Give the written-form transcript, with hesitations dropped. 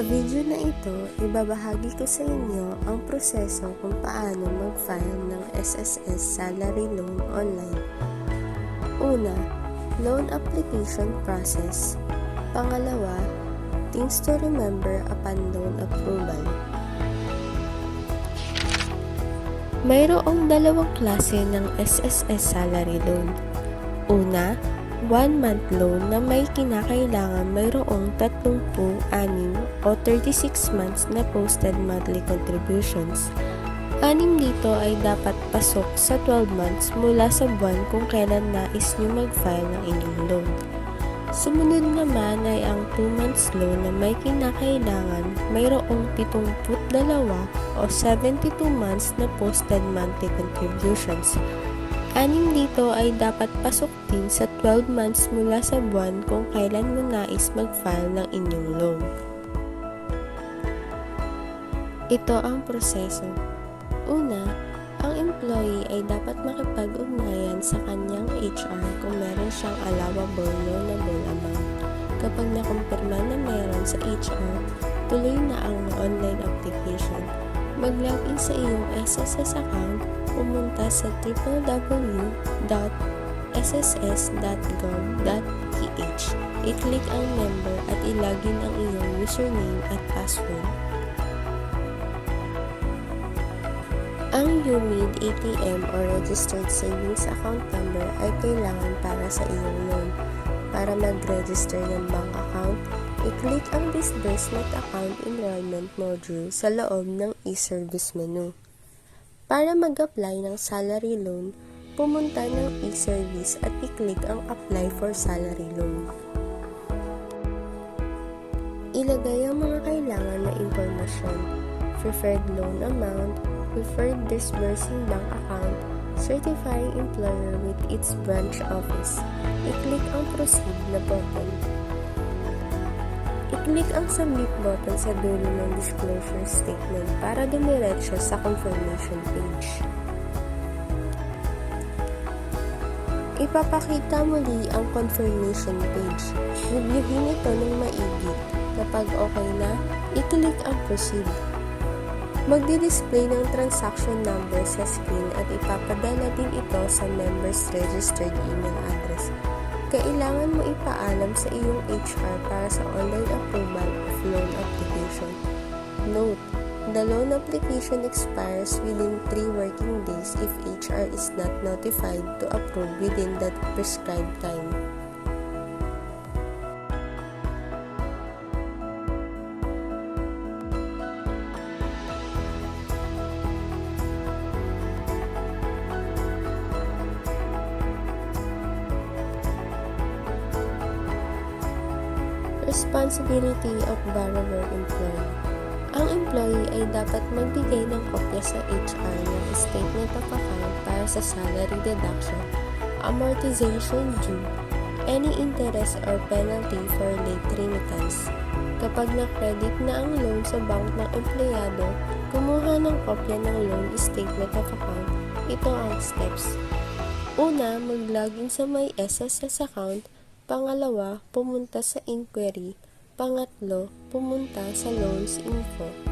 Sa video na ito, ibabahagi ko sa inyo ang proseso kung paano mag-file ng SSS Salary Loan online. Una, loan application process. Pangalawa, things to remember upon loan approval. Mayroong dalawang klase ng SSS Salary Loan. Una, 1-month loan na may kinakailangan mayroong 36 o 36 months na posted monthly contributions. 6 dito ay dapat pasok sa 12 months mula sa buwan kung kailan nais nyo mag-file ng inyong loan. Sumunod naman ay ang 2 months loan na may kinakailangan mayroong 72 o 72 months na posted monthly contributions. 6 dito ay dapat pasok din sa 12 months mula sa buwan kung kailan mo nais mag-file ng inyong loan. Ito ang proseso. Una, ang employee ay dapat makipag-ugnayan sa kanyang HR kung meron siyang allowable loanable amount. Kapag nakumpirma na meron sa HR, tuloy na ang online application. Mag-login sa iyong SSS account, pumunta sa www.sss.gov.ph. I-click ang member at ilagin ang iyong username at password. Ang UMID ATM or Registered Savings Account number ay kailangan para sa iyong loan. Para mag-register ng bank account, i-click ang Disbursement Account Enrollment module sa loob ng e-service menu. Para mag-apply ng salary loan, pumunta ng e-service at i-click ang Apply for Salary Loan. Ilagay ang mga kailangan na impormasyon: preferred loan amount, preferred disbursing bank account, certifying employer with its branch office. I-click ang Proceed na button. I-click ang Submit button sa dulo ng disclosure statement para dumiretso sa confirmation page. Ipapakita muli ang confirmation page. Reviewin ito ng maigi. Kapag okay na, i-click ang Proceed. Magdi-display ng transaction number sa screen at ipapadala din ito sa member's registered email address. Kailangan mo ipaalam sa iyong HR para sa online approval of loan application. Note, the loan application expires within 3 working days if HR is not notified to approve within the prescribed time. Responsibility of borrower-employee. Ang employee ay dapat magbigay ng kopya sa HR ng statement of account para sa salary deduction, amortization due, any interest or penalty for late remittance. Kapag na-credit na ang loan sa bank ng empleyado, kumuha ng kopya ng loan statement of account. Ito ang steps. Una, mag-login sa my SSS account. Pangalawa, pumunta sa inquiry. Pangatlo, pumunta sa loans info.